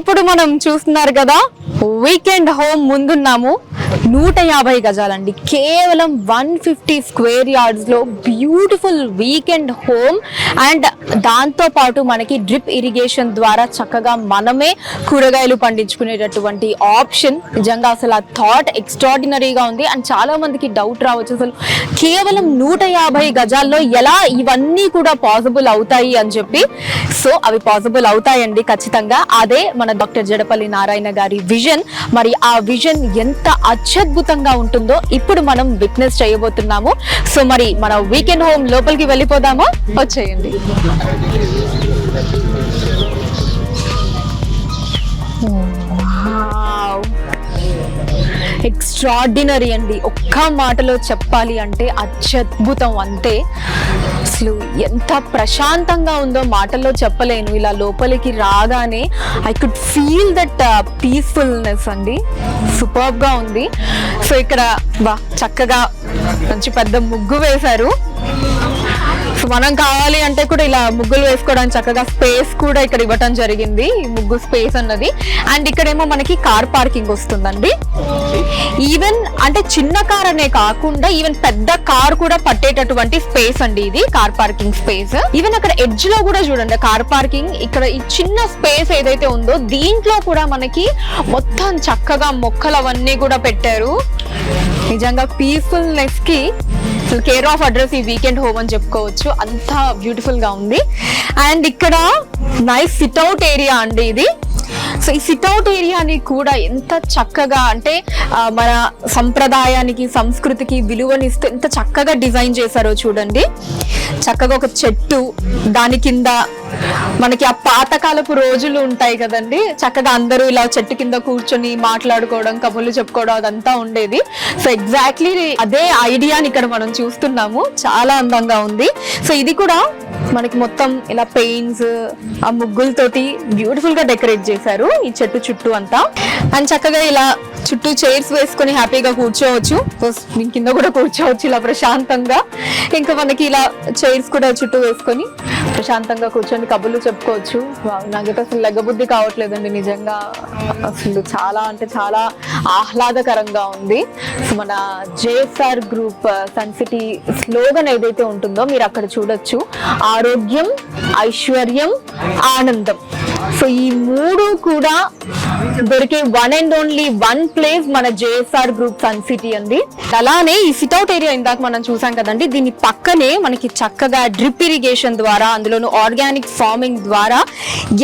ఇప్పుడు మనం చూస్తున్నారు కదా వీకెండ్ హోమ్ ముందున్నాము. 150 గజాలండి, కేవలం 150 స్క్వేర్ యార్డ్స్ లో బ్యూటిఫుల్ వీకెండ్ హోమ్. అండ్ దాంతో పాటు మనకి డ్రిప్ ఇరిగేషన్ ద్వారా చక్కగా మనమే కూరగాయలు పండించుకునేటటువంటి ఆప్షన్. నిజంగా అసలు ఆ థాట్ ఎక్స్ట్రాడినరీగా ఉంది. అండ్ చాలా మందికి డౌట్ రావచ్చు, అసలు కేవలం 150 గజాల్లో ఎలా ఇవన్నీ కూడా పాసిబుల్ అవుతాయి అని చెప్పి. సో అవి పాసిబుల్ అవుతాయండి ఖచ్చితంగా. అదే మన డాక్టర్ జడపల్లి నారాయణ గారి విజన్. మరి ఆ విజన్ ఎంత అత్యద్భుతంగా ఉంటుందో ఇప్పుడు మనం విట్నెస్ చేయబోతున్నాము. సో మరి మన వీకెండ్ హోమ్ లోపలికి వెళ్ళిపోదామా? వచ్చేయండి. ఎక్స్ట్రాడినరీ అండి, ఒక్క మాటలో చెప్పాలి అంటే అత్యద్భుతం అంతే. అసలు ఎంత ప్రశాంతంగా ఉందో మాటల్లో చెప్పలేను. ఇలా లోపలికి రాగానే I could feel that peacefulness అండి, సూపర్బ్ గా ఉంది. సో ఇక్కడ చక్కగా మంచి పెద్ద ముగ్గు వేశారు. సో మనం కావాలి అంటే కూడా ఇలా ముగ్గులు వేసుకోవడానికి చక్కగా స్పేస్ కూడా ఇక్కడ ఇవ్వటం జరిగింది, ఈ ముగ్గు స్పేస్ అన్నది. అండ్ ఇక్కడేమో మనకి కార్ పార్కింగ్ వస్తుందండి. ఈవెన్ అంటే చిన్న కార్ అనే కాకుండా ఈవెన్ పెద్ద కార్ కూడా పట్టేటటువంటి స్పేస్ అండి ఇది, కార్ పార్కింగ్ స్పేస్. ఈవెన్ అక్కడ ఎడ్జ్ లో కూడా చూడండి కార్ పార్కింగ్. ఇక్కడ ఈ చిన్న స్పేస్ ఏదైతే ఉందో దీంట్లో కూడా మనకి మొత్తం చక్కగా మొక్కలు అవన్నీ కూడా పెట్టారు. నిజంగా పీస్ఫుల్నెస్ కి కేర్ ఆఫ్ అడ్రస్ ఈ వీకెండ్ హోమ్ అని చెప్పుకోవచ్చు, అంత బ్యూటిఫుల్ గా ఉంది. అండ్ ఇక్కడ నైస్ సిట్అవుట్ ఏరియా అండి ఇది. సో ఈ సిట్అవుట్ ఏరియాని కూడా ఎంత చక్కగా అంటే మన సంప్రదాయానికి సంస్కృతికి విలువనిస్తూ ఎంత చక్కగా డిజైన్ చేశారో చూడండి. చక్కగా ఒక చెట్టు, దాని కింద మనకి ఆ పాతకాలపు రోజులు ఉంటాయి కదండి, చక్కగా అందరూ ఇలా చెట్టు కింద కూర్చొని మాట్లాడుకోవడం, కబుర్లు చెప్పుకోవడం అదంతా ఉండేది. సో ఎగ్జాక్ట్లీ అదే ఐడియాని ఇక్కడ మనం చూస్తున్నాము, చాలా అందంగా ఉంది. సో ఇది కూడా మనకి మొత్తం ఇలా పెయింట్స్ ఆ ముగ్గులతోటి బ్యూటిఫుల్ గా డెకరేట్ చేశారు ఈ చెట్టు చుట్టూ అంతా. అండ్ చక్కగా ఇలా చుట్టూ చైర్స్ వేసుకొని హ్యాపీగా కూర్చోవచ్చు, కింద కూడా కూర్చోవచ్చు ఇలా ప్రశాంతంగా. ఇంకా మనకి ఇలా చైర్స్ కూడా చుట్టూ వేసుకొని ప్రశాంతంగా కూర్చొని కబుర్లు చెప్పుకోవచ్చు. నాకైతే అసలు లెగ్గబుద్ధి కావట్లేదండి నిజంగా, అసలు చాలా అంటే చాలా ఆహ్లాదకరంగా ఉంది. సో మన JSR group Sun City slogan ఏదైతే ఉంటుందో మీరు అక్కడ చూడొచ్చు, ఆరోగ్యం, ఐశ్వర్యం, ఆనందం. సో ఈ మూడు కూడా దొరికే one and only one place మన జేఎస్ఆర్ గ్రూప్ సన్ సిటీ అండి. అలానే ఈ సిట్అవుట్ ఏరియా ఇందాక మనం చూసాం కదండి, దీని పక్కనే మనకి చక్కగా డ్రిప్ ఇరిగేషన్ ద్వారా, అందులోను ఆర్గానిక్ ఫార్మింగ్ ద్వారా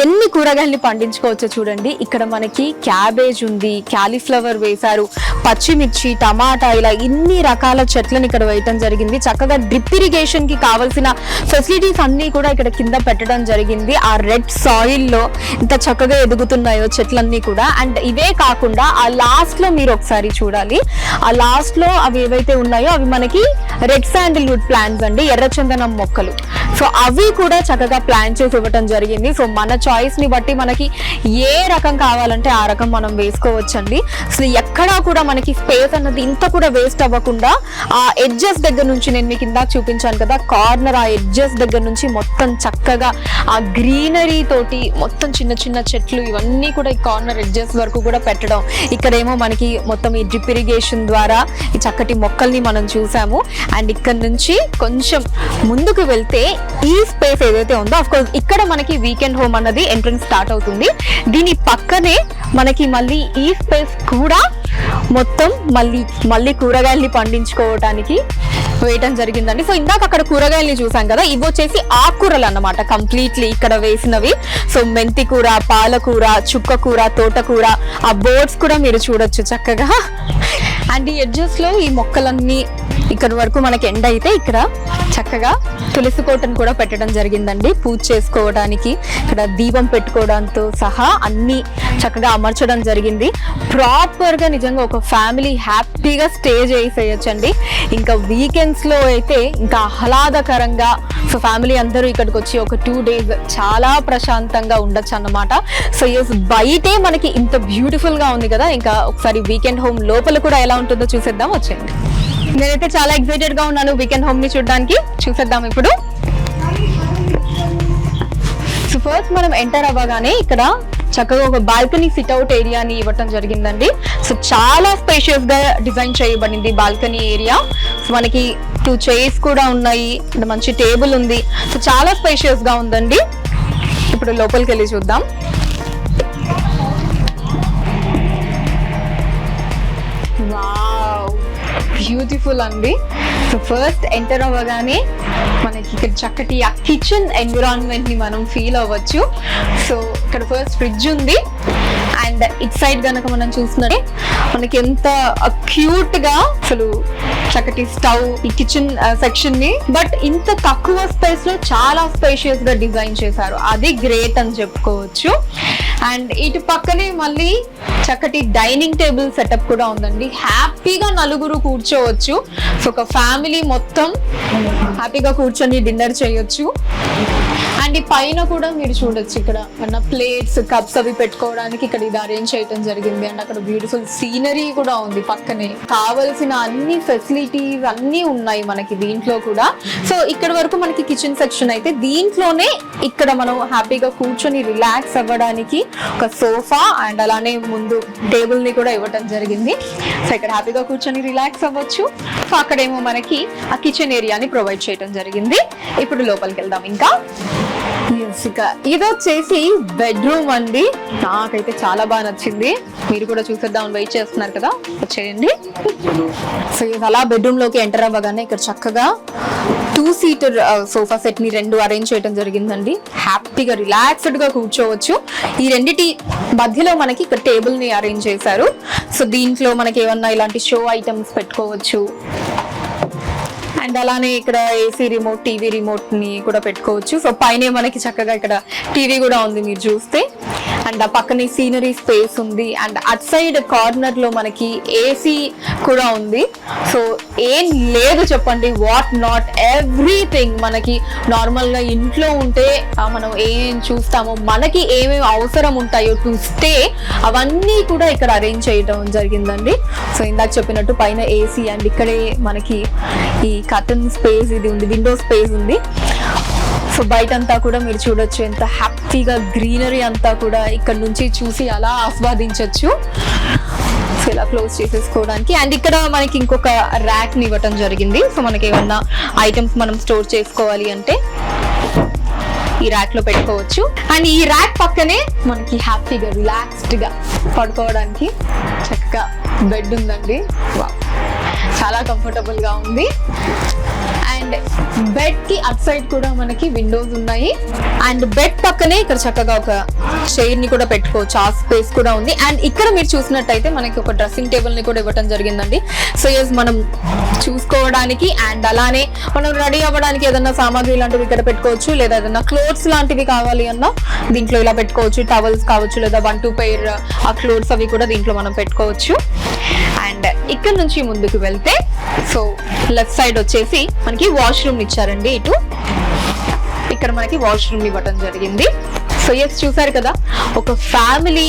ఎన్ని కూరగాయల్ని పండించుకోవచ్చో చూడండి. ఇక్కడ మనకి క్యాబేజ్ ఉంది, క్యాలీఫ్లవర్ వేశారు, పచ్చిమిర్చి, టమాటా, ఇలా ఇన్ని రకాల చెట్లను ఇక్కడ వేయటం జరిగింది. చక్కగా డ్రిప్ ఇరిగేషన్ కి కావాల్సిన ఫెసిలిటీస్ అన్ని కూడా ఇక్కడ కింద పెట్టడం జరిగింది. ఆ రెడ్ సాయిల్ లో ఇంత చక్కగా ఎదుగుతున్నాయో చెట్లన్నీ కూడా. అండ్ ఇవే కాకుండా ఆ లాస్ట్ లో మీరు ఒకసారి చూడాలి, ఆ లాస్ట్ లో అవి ఏవైతే ఉన్నాయో అవి మనకి రెడ్ శాండిల్వుడ్ ప్లాంట్స్ అండి, ఎర్రచందనం మొక్కలు. సో అవి కూడా చక్కగా ప్లాంట్ చేసి ఇవ్వటం జరిగింది. సో మన చాయిస్ ని బట్టి మనకి ఏ రకం కావాలంటే ఆ రకం మనం వేసుకోవచ్చండి. అసలు ఎక్కడా కూడా మనకి స్పేస్ అన్నది ఇంత కూడా వేస్ట్ అవ్వకుండా ఆ ఎడ్జెస్ దగ్గర నుంచి, నేను మీకు ఇందాక చూపించాను కదా కార్నర్, ఆ ఎడ్జెస్ దగ్గర నుంచి మొత్తం చక్కగా ఆ గ్రీనరీ తోటి మొత్తం చిన్న చిన్న చెట్లు ఇవన్నీ కూడా ఈ కార్నర్ ఎడ్జెస్ వరకు కూడా పెట్టడం. ఇక్కడేమో మనకి మొత్తం ఈ డ్రిప్ ఇరిగేషన్ ద్వారా ఈ చక్కటి మొక్కల్ని మనం చూసాము. అండ్ ఇక్కడ నుంచి కొంచెం ముందుకు వెళ్తే ఈ స్పేస్ ఏదైతే ఉందో, అఫ్ కోర్స్ ఇక్కడ మనకి వీకెండ్ హోమ్ అన్నది ఎంట్రన్స్ స్టార్ట్ అవుతుంది. దీని పక్కనే మనకి మళ్ళీ ఈ స్పేస్ కూడా మొత్తం మళ్ళీ కూరగాయల్ని పండించుకోవడానికి వేయటం జరిగిందండి. సో ఇందాక అక్కడ కూరగాయల్ని చూసాం కదా, ఇవి వచ్చేసి ఆకుకూరలు అన్నమాట కంప్లీట్లీ ఇక్కడ వేసినవి. సో మెంతి కూర, పాలకూర, చుక్కకూర, తోటకూర, ఆ బోర్డ్స్ కూడా మీరు చూడొచ్చు చక్కగా. అండ్ ఈ ఎడ్జెస్ లో ఈ మొక్కలన్నీ ఇక్కడ వరకు మనకి ఎండ్ అయితే ఇక్కడ చక్కగా తులసి కోటను కూడా పెట్టడం జరిగిందండి పూజ చేసుకోవడానికి. ఇక్కడ దీపం పెట్టుకోవడంతో సహా అన్ని చక్కగా అమర్చడం జరిగింది. ప్రాపర్ గా నిజంగా ఒక ఫ్యామిలీ హ్యాపీగా స్టే చేసేయచ్చండి. ఇంకా వీకెండ్స్ లో అయితే ఇంకా ఆహ్లాదకరంగా సో ఫ్యామిలీ అందరూ ఇక్కడికి వచ్చి ఒక 2 days చాలా ప్రశాంతంగా ఉండొచ్చు అన్నమాట. సో ఎస్, బయటే మనకి ఇంత బ్యూటిఫుల్ గా ఉంది కదా, ఇంకా ఒకసారి వీకెండ్ హోమ్ లోపల కూడా ఎలా ఉంటుందో చూసేద్దాం, వచ్చేయండి. నేనైతే చాలా ఎక్సైటెడ్ గా ఉన్నాను వీకెండ్ హోమ్ ని చూడడానికి. చూసేద్దాం ఇప్పుడు. సో ఫస్ట్ మనం ఎంటర్ అవ్వగానే ఇక్కడ చక్కగా ఒక బాల్కనీ సిట్ అవుట్ ఏరియాని ఇవ్వటం జరిగిందండి. సో చాలా స్పేషియస్ గా డిజైన్ చేయబడింది బాల్కనీ ఏరియా. సో మనకి 2 చైర్స్ కూడా ఉన్నాయి, మంచి టేబుల్ ఉంది. సో చాలా స్పేషియస్ గా ఉందండి. ఇప్పుడు లోపలికి వెళ్ళి చూద్దాం. వావ్, బ్యూటిఫుల్ అండి. సో ఫస్ట్ ఎంటర్ అవ్వగానే మనకి ఇక్కడ చక్కటి ఆ కిచెన్ ఎన్విరాన్మెంట్ ని మనం ఫీల్ అవ్వచ్చు. సో ఇక్కడ ఫస్ట్ ఫ్రిడ్జ్ ఉంది అండ్ ఇట్ సైడ్ గనక మనం చూసినట్టే మనకి ఎంత క్యూట్ గా అసలు చక్కటి స్టవ్ ఈ కిచెన్ సెక్షన్ ని బట్ ఇంత తక్కువ స్పేస్ లో చాలా స్పేషియస్ గా డిజైన్ చేశారు. అది గ్రేట్ అని చెప్పుకోవచ్చు. అండ్ ఇటు పక్కనే మళ్ళీ చక్కటి డైనింగ్ టేబుల్ సెటప్ కూడా ఉందండి. హ్యాపీగా నలుగురు కూర్చోవచ్చు. సో ఒక ఫ్యామిలీ మొత్తం హ్యాపీగా కూర్చొని డిన్నర్ చేయొచ్చు. అండ్ ఈ పైన కూడా మీరు చూడొచ్చు, ఇక్కడ మన ప్లేట్స్ కప్స్ అవి పెట్టుకోవడానికి ఇక్కడ ఇది అరేంజ్ చేయడం జరిగింది. అండ్ అక్కడ బ్యూటిఫుల్ సీనరీ కూడా ఉంది పక్కనే. కావలసిన అన్ని ఫెసిలిటీస్ అన్ని ఉన్నాయి మనకి దీంట్లో కూడా. సో ఇక్కడ వరకు మనకి కిచెన్ సెక్షన్ అయితే, దీంట్లోనే ఇక్కడ మనం హ్యాపీగా కూర్చొని రిలాక్స్ అవ్వడానికి ఒక సోఫా అండ్ అలానే ముందు టేబుల్ ని కూడా ఇవ్వటం జరిగింది. సో ఇక్కడ హ్యాపీగా కూర్చొని రిలాక్స్ అవ్వచ్చు. సో అక్కడేమో మనకి ఆ కిచెన్ ఏరియాని ప్రొవైడ్ చేయడం జరిగింది. ఇప్పుడు లోపలికి వెళ్దాం. ఇంకా ఇది వచ్చేసి బెడ్రూమ్ అండి. నాకైతే చాలా బాగా నచ్చింది. మీరు కూడా చూసేద్దామని వెయిట్ చేస్తున్నారు కదా, వచ్చేయండి. సో అలా బెడ్రూమ్ లోకి ఎంటర్ అవ్వగానే ఇక్కడ చక్కగా 2 సీటర్ సోఫా సెట్ ని 2 అరేంజ్ చేయడం జరిగిందండి. హ్యాపీగా రిలాక్స్డ్ గా కూర్చోవచ్చు. ఈ రెండిటి మధ్యలో మనకి ఇక్కడ టేబుల్ ని అరేంజ్ చేశారు. సో దీంట్లో మనకి ఏమన్నా ఇలాంటి షో ఐటమ్స్ పెట్టుకోవచ్చు. అండ్ అలానే ఇక్కడ ఏసీ రిమోట్, టీవీ రిమోట్ ని కూడా పెట్టుకోవచ్చు. సో పైన మనకి చక్కగా ఇక్కడ టీవీ కూడా ఉంది మీరు చూస్తే. అండ్ ఆ పక్కనే సీనరీ స్పేస్ ఉంది. అండ్ అట్ సైడ్ కార్నర్ లో మనకి ఏసీ కూడా ఉంది. సో ఏం లేదు చెప్పండి, వాట్ నాట్ ఎవ్రీథింగ్. మనకి నార్మల్ గా ఇంట్లో ఉంటే మనం ఏం చూస్తామో, మనకి ఏమేమి అవసరం ఉంటాయో టు స్టే, అవన్నీ కూడా ఇక్కడ అరేంజ్ చేయడం జరిగిందండి. సో ఇందాక చెప్పినట్టు పైన ఏసీ అండ్ ఇక్కడే మనకి ఈ కర్టన్ స్పేస్ ఇది ఉంది, విండో స్పేస్ ఉంది. సో బయట అంతా కూడా మీరు చూడొచ్చు ఎంత హ్యాపీగా గ్రీనరీ అంతా కూడా ఇక్కడ నుంచి చూసి అలా ఆస్వాదించవచ్చు. సో ఇలా క్లోజ్ చేసేసుకోవడానికి. అండ్ ఇక్కడ మనకి ఇంకొక ర్యాక్ ని ఇవ్వటం జరిగింది. సో మనకి ఏమన్నా ఐటమ్స్ మనం స్టోర్ చేసుకోవాలి అంటే ఈ ర్యాక్ లో పెట్టుకోవచ్చు. అండ్ ఈ ర్యాక్ పక్కనే మనకి హ్యాపీగా రిలాక్స్డ్ గా పడుకోవడానికి చక్కగా బెడ్ ఉందండి. చాలా కంఫర్టబుల్ గా ఉంది. అండ్ బెడ్ కి అట్ సైడ్ కూడా మనకి విండోస్ ఉన్నాయి. అండ్ బెడ్ పక్కనే ఇక్కడ చక్కగా ఒక చైర్ ని కూడా పెట్టుకోవచ్చు, ఆ స్పేస్ కూడా ఉంది. అండ్ ఇక్కడ మీరు చూసినట్టయితే మనకి ఒక డ్రెస్సింగ్ టేబుల్ ని కూడా ఇవ్వడం జరిగిందండి. సో ఎస్ మనం చూసుకోవడానికి అండ్ అలానే మనం రెడీ అవ్వడానికి ఏదైనా సామాగ్రి లాంటివి ఇక్కడ పెట్టుకోవచ్చు. లేదా ఏదైనా క్లోత్స్ లాంటివి కావాలి అన్నా దీంట్లో ఇలా పెట్టుకోవచ్చు. టవల్స్ కావచ్చు, లేదా 1-2 పెయిర్ ఆ క్లోత్స్ అవి కూడా దీంట్లో మనం పెట్టుకోవచ్చు. అండ్ ఇక్కడ నుంచి ముందుకు వెళ్తే సో లెఫ్ట్ సైడ్ వచ్చేసి మనకి వాష్రూమ్ ఇచ్చారండి. ఇటు ఇక్కడ మనకి వాష్రూమ్ ఇవ్వటం జరిగింది. సో ఎస్ చూసారు కదా, ఒక ఫ్యామిలీ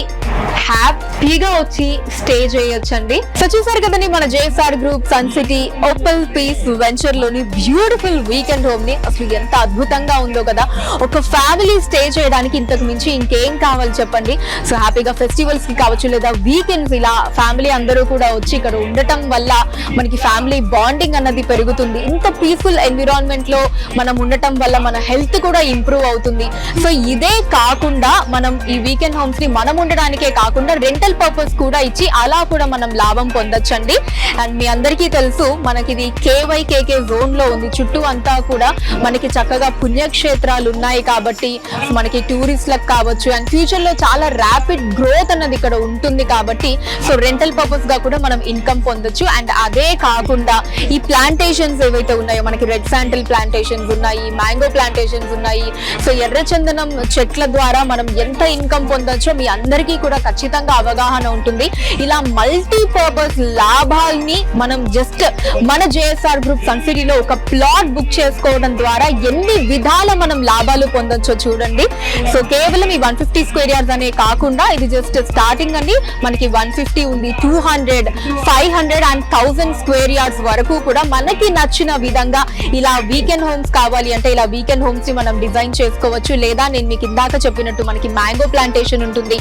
హ్యాపీగా వచ్చి స్టే చేయొచ్చండి. సో చూసారు కదండి మన JSR group Sun City Opal పీస్ వెంచర్ లోని బ్యూటిఫుల్ వీకెండ్ హోమ్ ని. అసలు ఎంత అద్భుతంగా ఉందో కదా. ఒక ఫ్యామిలీ స్టే చేయడానికి ఇంతకు మించి ఇంకేం కావాలి చెప్పండి. సో హ్యాపీగా ఫెస్టివల్స్ కి కావచ్చు, లేదా వీకెండ్స్ ఇలా ఫ్యామిలీ అందరూ కూడా వచ్చి ఇక్కడ ఉండటం వల్ల మనకి ఫ్యామిలీ బాండింగ్ అన్నది పెరుగుతుంది. ఇంత పీస్ఫుల్ ఎన్విరాన్మెంట్ లో మనం ఉండటం వల్ల మన హెల్త్ కూడా ఇంప్రూవ్ అవుతుంది. సో ఇదే కాకుండా మనం ఈ వీకెండ్ హోమ్స్ ని మనం ఉండడానికే కాకుండా రెంటల్ పర్పస్ కూడా ఇచ్చి అలా కూడా మనం లాభం పొందొచ్చండి. అండ్ మీ అందరికీ తెలుసు మనకి ఇది KYKK జోన్ లో ఉంది. చుట్టూ అంతా కూడా మనకి చక్కగా పుణ్యక్షేత్రాలు ఉన్నాయి కాబట్టి మనకి టూరిస్ట్లకు కావచ్చు అండ్ ఫ్యూచర్ లో చాలా ర్యాపిడ్ గ్రోత్ అన్నది ఇక్కడ ఉంటుంది కాబట్టి సో రెంటల్ పర్పస్ గా కూడా మనం ఇన్కమ్ పొందొచ్చు. అండ్ అదే కాకుండా ఈ ప్లాంటేషన్స్ ఏవైతే ఉన్నాయో మనకి రెడ్ శాండిల్ ప్లాంటేషన్స్ ఉన్నాయి, మ్యాంగో ప్లాంటేషన్స్ ఉన్నాయి. సో ఎర్రచందనం చెట్ల ద్వారా మనం ఎంత ఇన్కమ్ పొందొచ్చో మీ అందరికీ కూడా కూడా ఖచ్చితంగా అవగాహన ఉంటుంది. ఇలా మల్టీపర్పస్ లాభాల్ని మనం జస్ట్ మన జేఎస్ఆర్ గ్రూప్ సన్ సిటీలో ఒక ప్లాట్ బుక్ చేసుకోవడం ద్వారా ఎన్ని విధాల మనం లాభాలు పొందొచ్చో చూడండి. సో కేవలం ఈ 150 స్క్వేర్ యార్డ్స్ అనే కాకుండా ఇది జస్ట్ స్టార్టింగ్ అండి. మనకి 150 ఉంది, 200, 500 అండ్ 1000 స్క్వేర్ యార్డ్స్ వరకు కూడా మనకి నచ్చిన విధంగా ఇలా వీకెండ్ హోమ్స్ కావాలి అంటే ఇలా వీకెండ్ హోమ్స్ ని మనం డిజైన్ చేసుకోవచ్చు. లేదా నేను మీకు ఇందాక చెప్పినట్టు మనకి మ్యాంగో ప్లాంటేషన్ ఉంటుంది,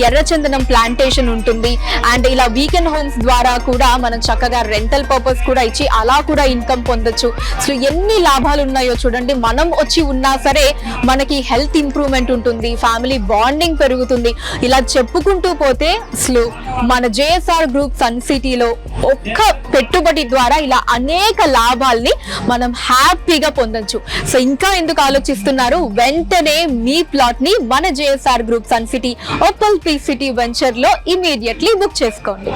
ఎర్రచందనం ప్లాంటేషన్ ఉంటుంది. అండ్ ఇలా వీకెండ్ హోమ్స్ ద్వారా కూడా మనం చక్కగా రెంటల్ పర్పస్ కూడా ఇచ్చి అలా కూడా ఇన్కమ్ పొందొచ్చు. సో ఎన్ని లాభాలు ఉన్నాయో చూడండి. మనం వచ్చి ఉన్నా సరే మనకి హెల్త్ ఇంప్రూవ్మెంట్ ఉంటుంది, ఫ్యామిలీ బాండింగ్ పెరుగుతుంది. ఇలా చెప్పుకుంటూ పోతే అసలు మన జేఎస్ఆర్ గ్రూప్ సన్ సిటీలో ఒక్క పెట్టుబడి ద్వారా ఇలా అనేక లాభాల్ని మనం హ్యాపీగా పొందొచ్చు. సో ఇంకా ఎందుకు ఆలోచిస్తున్నారు? వెంటనే మీ ప్లాట్ ని మన JSR group Sun City Opal P City venture లో ఇమీడియట్లీ బుక్ చేసుకోండి.